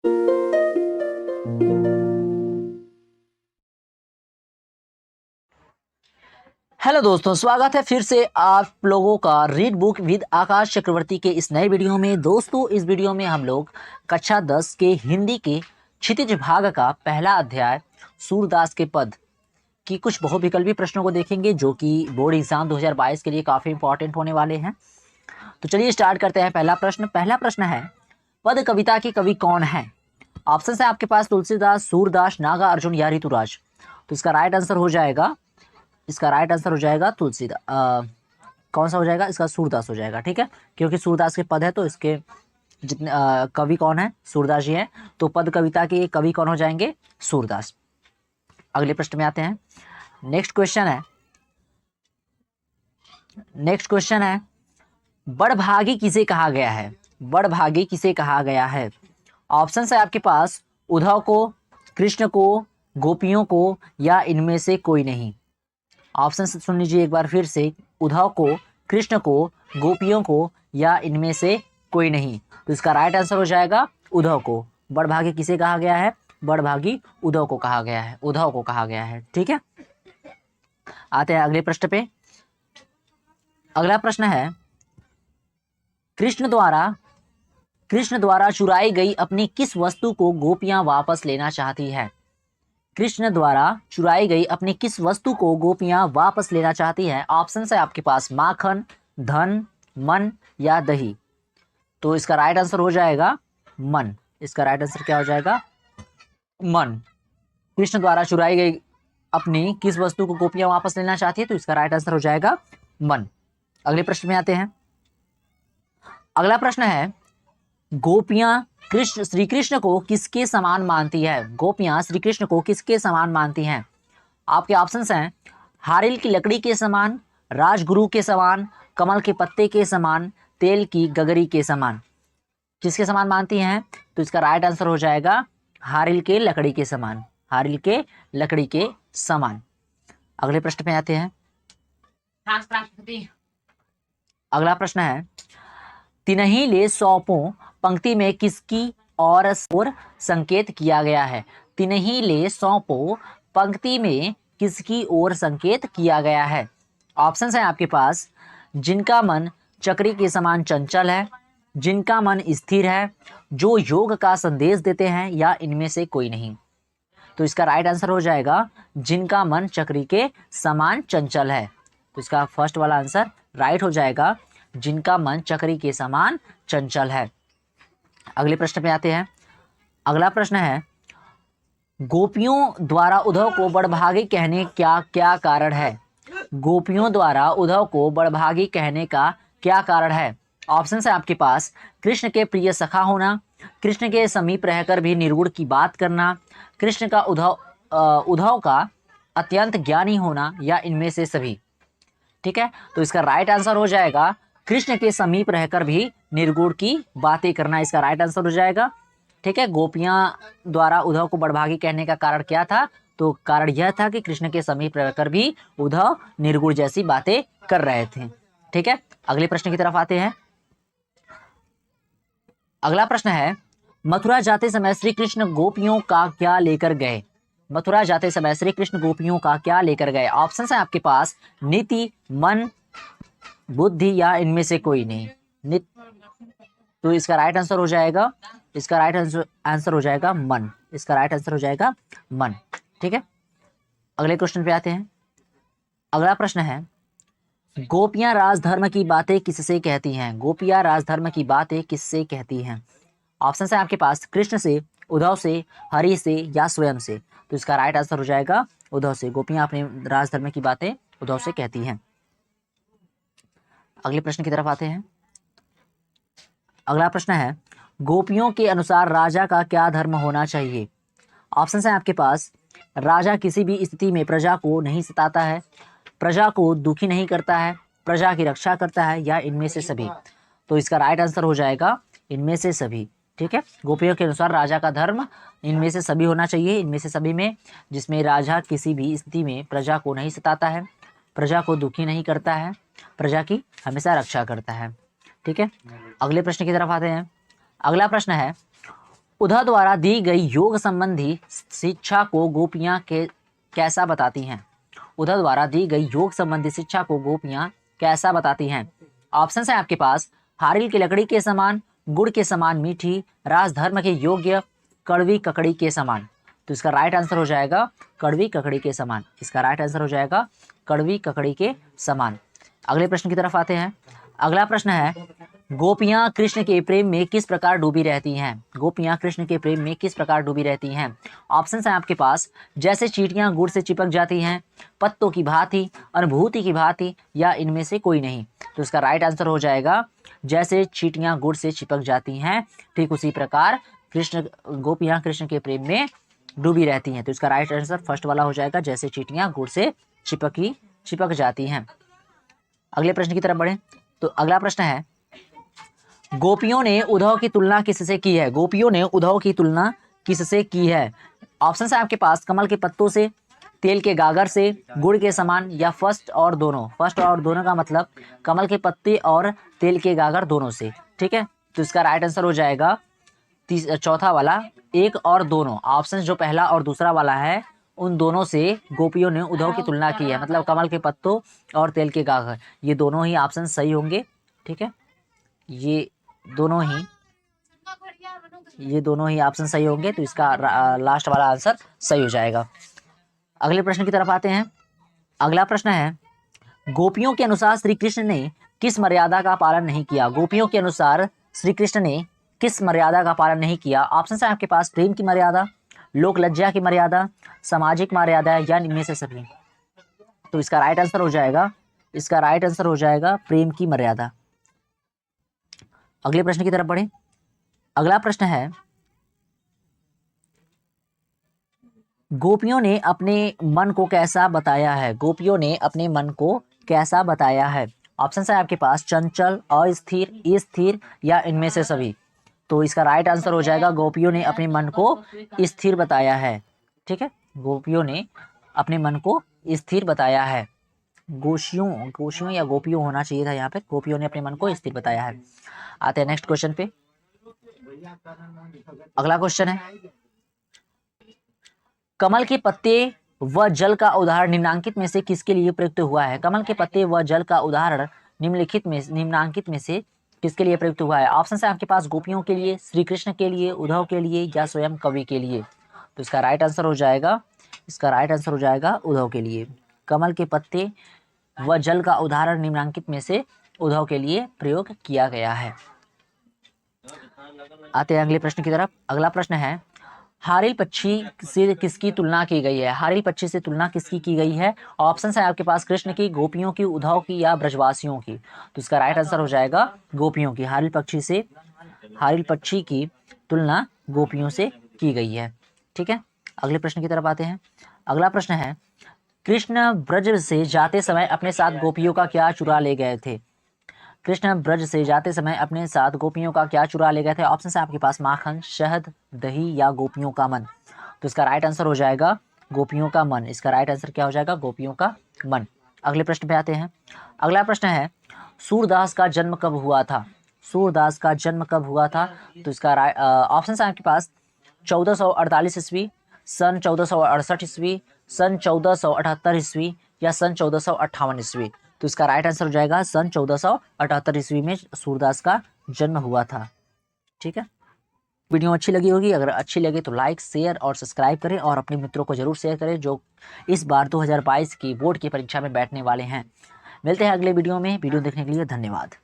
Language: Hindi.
हेलो दोस्तों, स्वागत है फिर से आप लोगों का रीड बुक विद आकाश चक्रवर्ती के इस नए वीडियो में। दोस्तों, इस वीडियो में हम लोग कक्षा 10 के हिंदी के क्षितिज भाग का पहला अध्याय सूरदास के पद की कुछ बहुविकल्पी प्रश्नों को देखेंगे, जो कि बोर्ड एग्जाम 2022 के लिए काफ़ी इंपॉर्टेंट होने वाले हैं। तो चलिए स्टार्ट करते हैं। पहला प्रश्न है, पद कविता के कवि कौन है? ऑप्शन है आपके पास तुलसीदास, सूरदास, नागार्जुन या ऋतुराज। तो इसका राइट आंसर हो जाएगा तुलसीदास। कौन सा हो जाएगा? इसका सूरदास हो जाएगा। ठीक है, क्योंकि सूरदास के पद है तो इसके जितने कवि कौन है? सूरदास जी हैं। तो पद कविता के कवि कौन हो जाएंगे? सूरदास। अगले प्रश्न में आते हैं। नेक्स्ट क्वेश्चन है, बड़भागी किसे कहा गया है? बड़भागी किसे कहा गया है? ऑप्शन है आपके पास उद्धव को, कृष्ण को, गोपियों को या इनमें से कोई नहीं। ऑप्शन सुन लीजिए एक बार फिर से, उद्धव को, कृष्ण को, गोपियों को या इनमें से कोई नहीं। तो इसका राइट आंसर हो जाएगा उद्धव को। बड़भागी किसे कहा गया है? बड़भागी उद्धव को कहा गया है। ठीक है, आते हैं अगले प्रश्न पे। अगला प्रश्न है, कृष्ण द्वारा चुराई गई अपनी किस वस्तु को गोपियां वापस लेना चाहती है? कृष्ण द्वारा चुराई गई अपनी किस वस्तु को गोपियां वापस लेना चाहती हैं? ऑप्शन है आपके पास माखन, धन, मन या दही। तो इसका राइट आंसर हो जाएगा मन। इसका राइट आंसर क्या हो जाएगा? मन। कृष्ण द्वारा चुराई गई अपनी किस वस्तु को गोपियां वापस लेना चाहती है? तो इसका राइट आंसर हो जाएगा मन। अगले प्रश्न में आते हैं। अगला प्रश्न है, गोपियां श्री कृष्ण को किसके समान मानती है? गोपियां श्री कृष्ण को किसके समान मानती हैं? आपके ऑप्शंस हैं हारिल की लकड़ी के समान, राजगुरु के समान, कमल के पत्ते के समान, तेल की गगरी के समान। किसके समान मानती हैं? तो इसका राइट आंसर हो जाएगा हारिल के लकड़ी के समान। हारिल के लकड़ी के समान। अगले प्रश्न पे आते हैं। अगला प्रश्न है, तिनहि ले सौंपों पंक्ति में किसकी और संकेत किया गया है? तिनहि ले सौंपों पंक्ति में किसकी ओर संकेत किया गया है? ऑप्शंस हैं आपके पास जिनका मन चक्री के समान चंचल है, जिनका मन स्थिर है, जो योग का संदेश देते हैं या इनमें से कोई नहीं। तो इसका राइट आंसर हो जाएगा जिनका मन चक्री के समान चंचल है। तो इसका फर्स्ट वाला आंसर राइट हो जाएगा, जिनका मन चक्री के समान चंचल है। अगले प्रश्न पे आते हैं। अगला प्रश्न है, गोपियों द्वारा उद्धव को बड़भागी कहने क्या क्या कारण है? गोपियों द्वारा उद्धव को बड़भागी कहने का क्या कारण है? ऑप्शन है आपके पास कृष्ण के प्रिय सखा होना, कृष्ण के समीप रहकर भी निर्गुण की बात करना, कृष्ण का उद्धव का अत्यंत ज्ञानी होना या इनमें से सभी। ठीक है, तो इसका राइट आंसर हो जाएगा कृष्ण के समीप रहकर भी निर्गुण की बातें करना। इसका राइट आंसर हो जाएगा। ठीक है, गोपियां द्वारा उद्धव को बड़भागी कहने का कारण क्या था? तो कारण यह था कि कृष्ण के समीप रहकर भी उद्धव निर्गुण जैसी बातें कर रहे थे। ठीक है, अगले प्रश्न की तरफ आते हैं। अगला प्रश्न है, मथुरा जाते समय श्री कृष्ण गोपियों का क्या लेकर गए? मथुरा जाते समय श्री कृष्ण गोपियों का क्या लेकर गए? ऑप्शन है आपके पास नीति, मन, बुद्धि या इनमें से कोई नहीं। तो इसका राइट आंसर हो जाएगा मन। इसका राइट आंसर हो जाएगा मन। ठीक है, अगले क्वेश्चन पे आते हैं। अगला प्रश्न है, गोपियां राजधर्म की बातें किससे कहती हैं? गोपियां राजधर्म की बातें किससे कहती हैं? ऑप्शन है आपके पास कृष्ण से, उद्धव से, हरि से या स्वयं से। तो इसका राइट आंसर हो जाएगा उद्धव से। गोपियां अपने राजधर्म की बातें उद्धव से कहती हैं। अगले प्रश्न की तरफ आते हैं। अगला प्रश्न है, गोपियों के अनुसार राजा का क्या धर्म होना चाहिए? ऑप्शन है आपके पास राजा किसी भी स्थिति में प्रजा को नहीं सताता है, प्रजा को दुखी नहीं करता है, प्रजा की रक्षा करता है या इनमें से सभी। तो इसका राइट आंसर हो जाएगा इनमें से सभी। ठीक है, गोपियों के अनुसार राजा का धर्म इनमें से सभी होना चाहिए। इनमें से सभी में, जिसमें राजा किसी भी स्थिति में प्रजा को नहीं सताता है, प्रजा को दुखी नहीं करता है, प्रजा की हमेशा रक्षा करता है। ठीक है, अगले प्रश्न की तरफ आते हैं। अगला प्रश्न है, उद्धव द्वारा दी गई योग संबंधी शिक्षा को गोपियां कैसा बताती हैं? उद्धव द्वारा दी गई योग संबंधी शिक्षा को गोपियां कैसा बताती हैं? ऑप्शन है आपके पास, हारिल की लकड़ी के समान, गुड़ के समान मीठी, राजधर्म के योग्य, कड़वी ककड़ी के समान। तो इसका राइट आंसर हो जाएगा कड़वी ककड़ी के समान। इसका राइट आंसर हो जाएगा कड़वी ककड़ी के समान। अगले प्रश्न की तरफ आते हैं। अगला प्रश्न है, गोपियां कृष्ण के प्रेम में किस प्रकार डूबी रहती हैं? गोपियां कृष्ण के प्रेम में किस प्रकार डूबी रहती हैं? ऑप्शन है आपके पास, जैसे चींटियां गुड़ से चिपक जाती हैं, पत्तों की भांति, अनुभूति की भांति, या इनमें से कोई नहीं। तो इसका राइट आंसर हो जाएगा जैसे चींटियां गुड़ से चिपक जाती हैं, ठीक उसी प्रकार गोपियां कृष्ण के प्रेम में डूबी रहती हैं। तो इसका राइट आंसर फर्स्ट वाला हो जाएगा, जैसे चींटियां गुड़ से चिपक जाती हैं। अगले प्रश्न की तरफ बढ़े तो अगला प्रश्न है, गोपियों ने उद्धव की तुलना किससे की है? गोपियों ने उद्धव की तुलना किससे की है? ऑप्शन है आपके पास, कमल के पत्तों से, तेल के गागर से, गुड़ के समान, या फर्स्ट और दोनों। फर्स्ट और दोनों का मतलब कमल के पत्ते और तेल के गागर दोनों से, ठीक है। तो इसका राइट आंसर हो जाएगा चौथा वाला, एक और दोनों। ऑप्शन जो पहला और दूसरा वाला है, उन दोनों से गोपियों ने उद्धव की तुलना की है, मतलब कमल के पत्तों और तेल के गागर, ये दोनों ही ऑप्शन सही होंगे, ठीक है। ये दोनों ही ऑप्शन सही होंगे। तो इसका लास्ट वाला आंसर सही हो जाएगा। अगले प्रश्न की तरफ आते हैं। अगला प्रश्न है, गोपियों के अनुसार श्री कृष्ण ने किस मर्यादा का पालन नहीं किया? गोपियों के अनुसार श्री कृष्ण ने किस मर्यादा का पालन नहीं किया? ऑप्शन है आपके पास, प्रेम की मर्यादा, लोक लज्जा की मर्यादा, सामाजिक मर्यादा, या इनमें से सभी। तो इसका राइट आंसर हो जाएगा प्रेम की मर्यादा। अगले प्रश्न की तरफ बढ़े। अगला प्रश्न है, गोपियों ने अपने मन को कैसा बताया है? गोपियों ने अपने मन को कैसा बताया है? ऑप्शन है आपके पास, चंचल, अस्थिर, स्थिर, या इनमें से सभी। तो इसका राइट आंसर हो जाएगा, गोपियों ने अपने मन को स्थिर बताया है, ठीक है। गोपियों ने अपने मन को स्थिर बताया है। गोशियों या गोपियों होना चाहिए था यहाँ पे। गोपियों ने अपने मन को स्थिर बताया है। आते हैं नेक्स्ट क्वेश्चन पे। अगला क्वेश्चन है, कमल के पत्ते व जल का उदाहरण निम्नांकित में से किसके लिए प्रयुक्त हुआ है? कमल के पत्ते व जल का उदाहरण निम्नांकित में से किसके लिए प्रयुक्त हुआ है? ऑप्शन है आपके पास, गोपियों के लिए, श्री कृष्ण के लिए, उद्धव के लिए, या स्वयं कवि के लिए। तो इसका राइट आंसर हो जाएगा उद्धव के लिए। कमल के पत्ते व जल का उदाहरण निम्नांकित में से उद्धव के लिए प्रयोग किया गया है। आते हैं अगले प्रश्न की तरफ। अगला प्रश्न है, हारिल पक्षी से किसकी तुलना की गई है? हारिल पक्षी से तुलना किसकी की गई है? ऑप्शन है आपके पास, कृष्ण की, गोपियों की, उद्धव की, या ब्रजवासियों की। तो इसका राइट आंसर हो जाएगा गोपियों की। हारिल पक्षी की तुलना गोपियों से की गई है, ठीक है। अगले प्रश्न की तरफ आते हैं। अगला प्रश्न है, कृष्ण ब्रज से जाते समय अपने साथ गोपियों का क्या चुरा ले गए थे? कृष्ण ब्रज से जाते समय अपने साथ गोपियों का क्या चुरा ले गए थे? ऑप्शन है आपके पास, माखन, शहद, दही, या गोपियों का मन। तो इसका राइट आंसर हो जाएगा गोपियों का मन। इसका राइट आंसर क्या हो जाएगा? गोपियों का मन। अगले प्रश्न पे आते हैं। अगला प्रश्न है, सूरदास का जन्म कब हुआ था? सूरदास का जन्म कब हुआ था? तो इसका ऑप्शन है आपके पास, 1448 ईस्वी, सन 1468 ईस्वी, सन 1478 ईस्वी, या सन 1458 ईस्वी। तो इसका राइट आंसर हो जाएगा सन 1478 ईस्वी में सूरदास का जन्म हुआ था, ठीक है। वीडियो अच्छी लगी होगी, अगर अच्छी लगे तो लाइक, शेयर और सब्सक्राइब करें, और अपने मित्रों को जरूर शेयर करें जो इस बार 2022 की बोर्ड की परीक्षा में बैठने वाले हैं। मिलते हैं अगले वीडियो में। वीडियो देखने के लिए धन्यवाद।